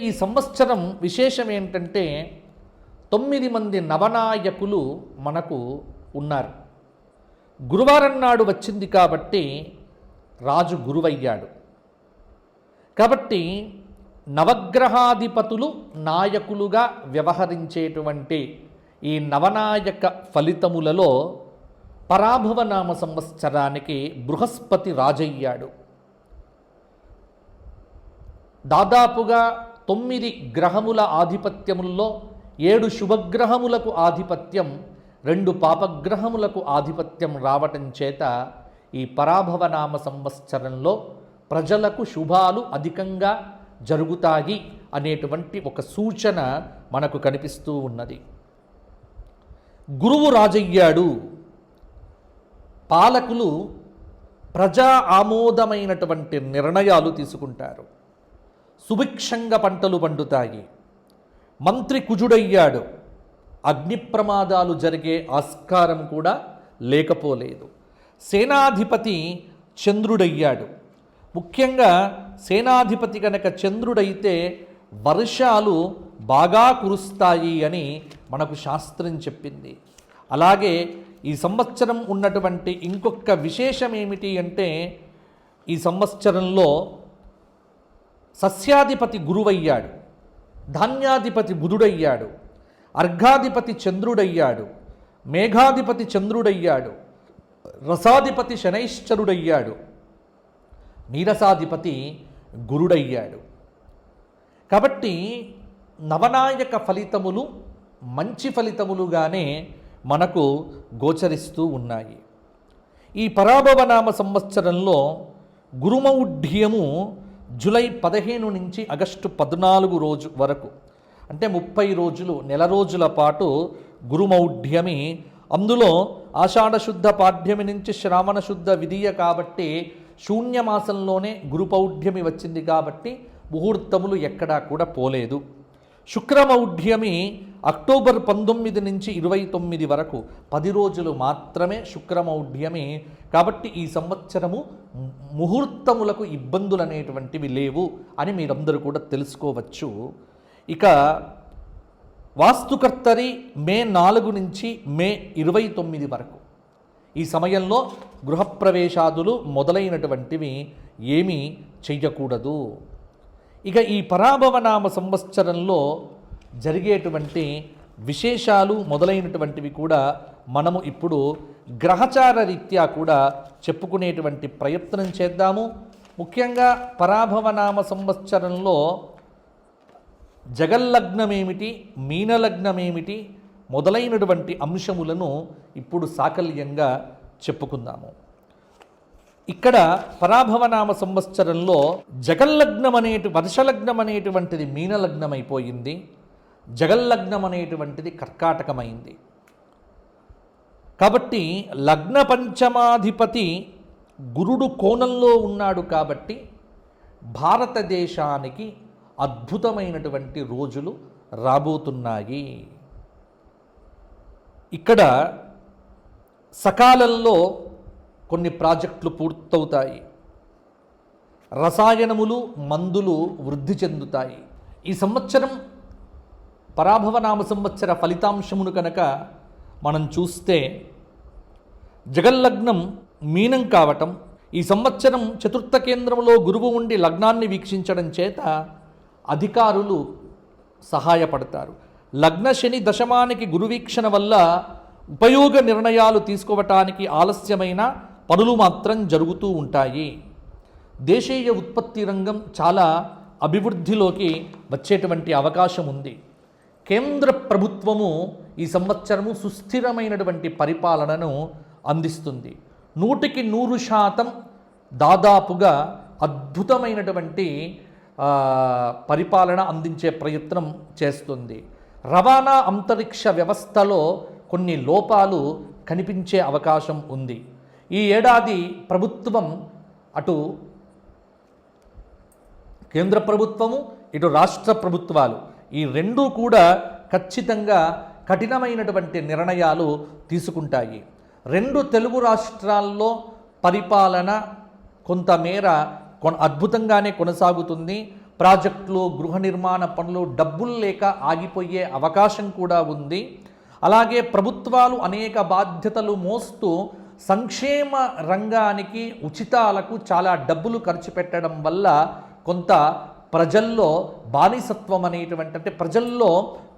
ఈ సంవత్సరం విశేషం ఏంటంటే 9 మంది నవనాయకులు మనకు ఉన్నారు. గురువారం నాడు వచ్చింది కాబట్టి రాజు గురువయ్యాడు. కాబట్టి నవగ్రహాధిపతులు నాయకులుగా వ్యవహరించేటువంటి ఈ నవనాయక ఫలితములలో పరాభవనామ సంవత్సరానికి బృహస్పతి రాజయ్యాడు. దాదాపుగా 9 గ్రహముల ఆధిపత్యముల్లో 7 శుభగ్రహములకు ఆధిపత్యం, 2 పాపగ్రహములకు ఆధిపత్యం రావటం చేత ఈ పరాభవనామ సంవత్సరంలో ప్రజలకు శుభాలు అధికంగా జరుగుతాయి అనేటువంటి ఒక సూచన మనకు కనిపిస్తూ ఉన్నది. గురువు రాజయ్యాడు. పాలకులు ప్రజా ఆమోదమైనటువంటి నిర్ణయాలు తీసుకుంటారు. సుభిక్షంగా పంటలు పండుతాయి. మంత్రి కుజుడయ్యాడు. అగ్ని ప్రమాదాలు జరిగే ఆస్కారం కూడా లేకపోలేదు. సేనాధిపతి చంద్రుడయ్యాడు. ముఖ్యంగా సేనాధిపతి కనుక చంద్రుడైతే వర్షాలు బాగా కురుస్తాయి అని మనకు శాస్త్రం చెప్పింది. అలాగే ఈ సంవత్సరం ఉన్నటువంటి ఇంకొక విశేషం ఏమిటి అంటే, ఈ సంవత్సరంలో సస్యాధిపతి గురువయ్యాడు, ధాన్యాధిపతి బుధుడయ్యాడు, అర్ఘాధిపతి చంద్రుడయ్యాడు, మేఘాధిపతి చంద్రుడయ్యాడు, రసాధిపతి శనైశ్చరుడయ్యాడు, నీరసాధిపతి గురుడయ్యాడు. కాబట్టి నవనాయక ఫలితములు మంచి ఫలితములుగానే మనకు గోచరిస్తూ ఉన్నాయి. ఈ పరాభవనామ సంవత్సరంలో గురుమౌఢ్యము జూలై 15 నుంచి ఆగస్టు 14 రోజు వరకు, అంటే 30 రోజులు, నెల రోజుల పాటు గురుమౌఢ్యమి. అందులో ఆషాఢశుద్ధ పాడ్యమి నుంచి శ్రావణ శుద్ధ విధియ కాబట్టి శూన్యమాసంలోనే గురుపౌఢ్యమి వచ్చింది కాబట్టి ముహూర్తములు ఎక్కడా కూడా పోలేదు. శుక్రమౌఢ్యమి అక్టోబర్ 19 నుంచి 29 వరకు 10 రోజులు మాత్రమే శుక్రమౌఢ్యమి. కాబట్టి ఈ సంవత్సరము ముహూర్తములకు ఇబ్బందులు అనేటువంటివి లేవు అని మీరందరూ కూడా తెలుసుకోవచ్చు. ఇక వాస్తుకర్తరి మే 4 నుంచి మే 29 వరకు ఈ సమయంలో గృహప్రవేశాదులు మొదలైనటువంటివి ఏమీ చెయ్యకూడదు. ఇక ఈ పరాభవనామ సంవత్సరంలో జరిగేటువంటి విశేషాలు మొదలైనటువంటివి కూడా మనము ఇప్పుడు గ్రహచార రీత్యా కూడా చెప్పుకునేటువంటి ప్రయత్నం చేద్దాము. ముఖ్యంగా పరాభవనామ సంవత్సరంలో జగల్లగ్నమేమిటి, మీనలగ్నమేమిటి మొదలైనటువంటి అంశములను ఇప్పుడు సాకల్యంగా చెప్పుకుందాము. ఇక్కడ పరాభవనామ సంవత్సరంలో జగల్లగ్నం వర్షలగ్నం అనేటువంటిది మీనలగ్నం అయిపోయింది. జగల్లగ్నం అనేటువంటిది కర్కాటకమైంది. కాబట్టి లగ్న పంచమాధిపతి గురుడు కోణంలో ఉన్నాడు కాబట్టి భారతదేశానికి అద్భుతమైనటువంటి రోజులు రాబోతున్నాయి. ఇక్కడ సకాలంలో కొన్ని ప్రాజెక్టులు పూర్తవుతాయి. రసాయనములు, మందులు వృద్ధి చెందుతాయి. ఈ సంవత్సరం పరాభవనామ సంవత్సర ఫలితాంశమును కనుక మనం చూస్తే జగల్లగ్నం మీనం కావటం, ఈ సంవత్సరం చతుర్థ కేంద్రంలో గురువు ఉండి లగ్నాన్ని వీక్షించడం చేత అధికారులు సహాయపడతారు. లగ్న శని దశమానికి గురువీక్షణ వల్ల ఉపయోగ నిర్ణయాలు తీసుకోవటానికి ఆలస్యమైన పనులు మాత్రం జరుగుతూ ఉంటాయి. దేశీయ ఉత్పత్తి రంగం చాలా అభివృద్ధిలోకి వచ్చేటువంటి అవకాశం ఉంది. కేంద్ర ప్రభుత్వము ఈ సంవత్సరము సుస్థిరమైనటువంటి పరిపాలనను అందిస్తుంది. 100కి 100% దాదాపుగా అద్భుతమైనటువంటి పరిపాలన అందించే ప్రయత్నం చేస్తుంది. రవాణా అంతరిక్ష వ్యవస్థలో కొన్ని లోపాలు కనిపించే అవకాశం ఉంది. ఈ ఏడాది ప్రభుత్వం, అటు కేంద్ర ప్రభుత్వము, ఇటు రాష్ట్ర ప్రభుత్వాలు, ఈ రెండూ కూడా ఖచ్చితంగా కఠినమైనటువంటి నిర్ణయాలు తీసుకుంటాయి. 2 తెలుగు రాష్ట్రాల్లో పరిపాలన కొంతమేర అద్భుతంగానే కొనసాగుతుంది. ప్రాజెక్టులు, గృహ నిర్మాణ పనులు డబ్బులు లేక ఆగిపోయే అవకాశం కూడా ఉంది. అలాగే ప్రభుత్వాలు అనేక బాధ్యతలు మోస్తూ సంక్షేమ రంగానికి ఉచితాలకు చాలా డబ్బులు ఖర్చు పెట్టడం వల్ల కొంత ప్రజల్లో బానిసత్వం అనేటువంటి, అంటే ప్రజల్లో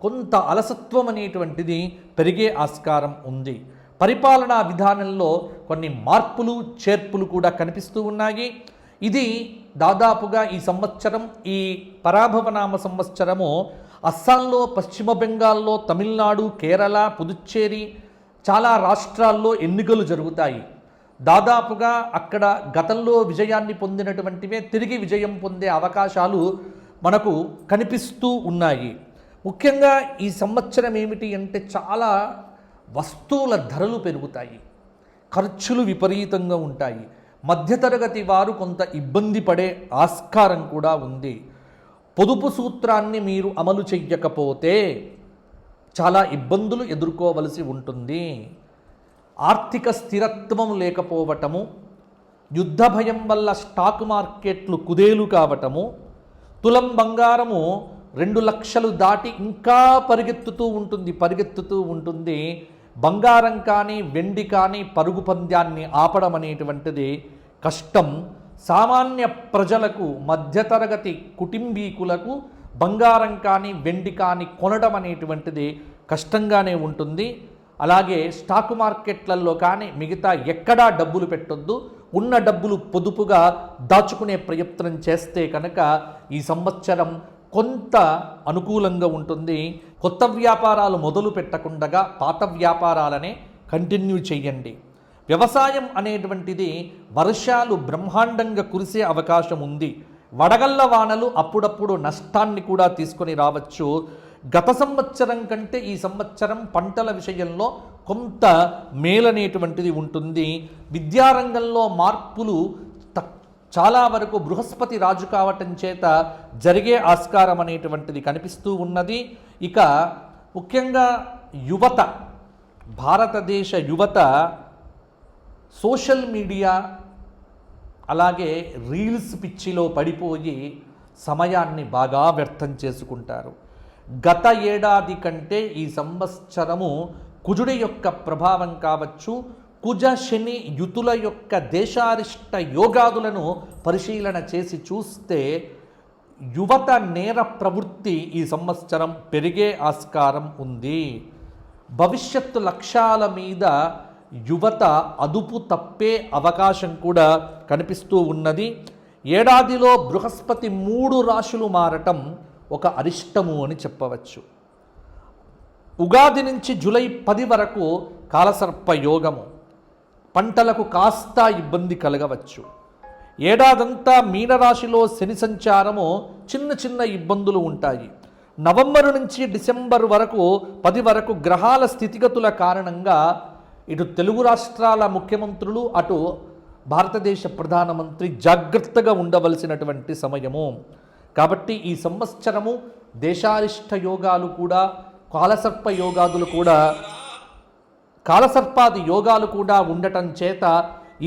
కొంత అలసత్వం అనేటువంటిది పెరిగే ఆస్కారం ఉంది. పరిపాలనా విధానంలో కొన్ని మార్పులు చేర్పులు కూడా కనిపిస్తూ ఉన్నాయి. ఇది దాదాపుగా ఈ సంవత్సరం, ఈ పరాభవనామ సంవత్సరము అస్సాంలో, పశ్చిమ బెంగాల్లో, తమిళనాడు, కేరళ, పుదుచ్చేరి చాలా రాష్ట్రాల్లో ఎన్నికలు జరుగుతాయి. దాదాపుగా అక్కడ గతంలో విజయాన్ని పొందినటువంటివే తిరిగి విజయం పొందే అవకాశాలు మనకు కనిపిస్తూ ఉన్నాయి. ముఖ్యంగా ఈ సంవత్సరం ఏమిటి అంటే చాలా వస్తువుల ధరలు పెరుగుతాయి, ఖర్చులు విపరీతంగా ఉంటాయి. మధ్యతరగతి వారు కొంత ఇబ్బంది పడే ఆస్కారం కూడా ఉంది. పొదుపు సూత్రాన్ని మీరు అమలు చెయ్యకపోతే చాలా ఇబ్బందులు ఎదుర్కోవలసి ఉంటుంది. ఆర్థిక స్థిరత్వం లేకపోవటము, యుద్ధ భయం వల్ల స్టాక్ మార్కెట్లు కుదేలు కావటము, తులం బంగారము 2 లక్షలు దాటి ఇంకా పరిగెత్తుతూ ఉంటుంది. బంగారం కానీ వెండి కానీ పరుగు పంద్యాన్ని ఆపడం అనేటువంటిది కష్టం. సామాన్య ప్రజలకు, మధ్యతరగతి కుటుంబీకులకు బంగారం కానీ వెండి కానీ కొనడం అనేటువంటిది కష్టంగానే ఉంటుంది. అలాగే స్టాక్ మార్కెట్లలో కానీ మిగతా ఎక్కడా డబ్బులు పెట్టొద్దు. ఉన్న డబ్బులు పొదుపుగా దాచుకునే ప్రయత్నం చేస్తే కనుక ఈ సంవత్సరం కొంత అనుకూలంగా ఉంటుంది. కొత్త వ్యాపారాలు మొదలు పెట్టకుండా పాత వ్యాపారాలనే కంటిన్యూ చేయండి. వ్యవసాయం అనేటువంటిది వర్షాలు బ్రహ్మాండంగా కురిసే అవకాశం ఉంది. వడగళ్ల వానలు అప్పుడప్పుడు నష్టాన్ని కూడా తీసుకొని రావచ్చు. గత సంవత్సరం కంటే ఈ సంవత్సరం పంటల విషయంలో కొంత మేలనేటువంటిది ఉంటుంది. విద్యారంగంలో మార్పులు చాలా వరకు బృహస్పతి రాజు కావటం చేత జరిగే ఆస్కారం అనేటువంటిది కనిపిస్తూ ఉన్నది. ఇక ముఖ్యంగా యువత, భారతదేశ యువత సోషల్ మీడియా అలాగే రీల్స్ పిచ్చిలో పడిపోయి సమయాన్ని బాగా వ్యర్థం చేసుకుంటారు. గత ఏడాది కంటే ఈ సంవత్సరము కుజుడి యొక్క ప్రభావం కావచ్చు, కుజ శని యుతుల యొక్క దేశారిష్ట యోగాదులను పరిశీలన చేసి చూస్తే యువత నేర ప్రవృత్తి ఈ సంవత్సరం పెరిగే ఆస్కారం ఉంది. భవిష్యత్తు లక్ష్యాల మీద యువత అదుపు తప్పే అవకాశం కూడా కనిపిస్తూ ఉన్నది. ఏడాదిలో బృహస్పతి 3 రాశులు మారటం ఒక అరిష్టము అని చెప్పవచ్చు. ఉగాది నుంచి జూలై 10 వరకు కాలసర్ప యోగము, పంటలకు కాస్త ఇబ్బంది కలగవచ్చు. ఏడాదంతా మీనరాశిలో శని సంచారము చిన్న ఇబ్బందులు ఉంటాయి. నవంబరు నుంచి డిసెంబర్ వరకు 10 వరకు గ్రహాల స్థితిగతుల కారణంగా ఇటు తెలుగు రాష్ట్రాల ముఖ్యమంత్రులు, అటు భారతదేశ ప్రధానమంత్రి జాగ్రత్తగా ఉండవలసినటువంటి సమయము. కాబట్టి ఈ సంవత్సరము దేశారిష్ట యోగాలు కూడా, కాలసర్పాది యోగాలు కూడా ఉండటం చేత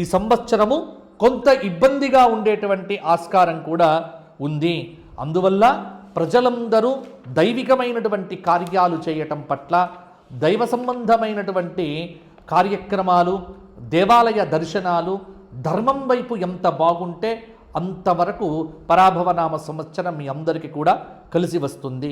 ఈ సంవత్సరము కొంత ఇబ్బందిగా ఉండేటువంటి ఆస్కారం కూడా ఉంది. అందువల్ల ప్రజలందరూ దైవికమైనటువంటి కార్యాలు చేయటం పట్ల, దైవ సంబంధమైనటువంటి కార్యక్రమాలు, దేవాలయ దర్శనాలు, ధర్మం వైపు ఎంత బాగుంటే అంతవరకు పరాభవనామ సంవత్సరం మీ అందరికీ కూడా కలిసి వస్తుంది.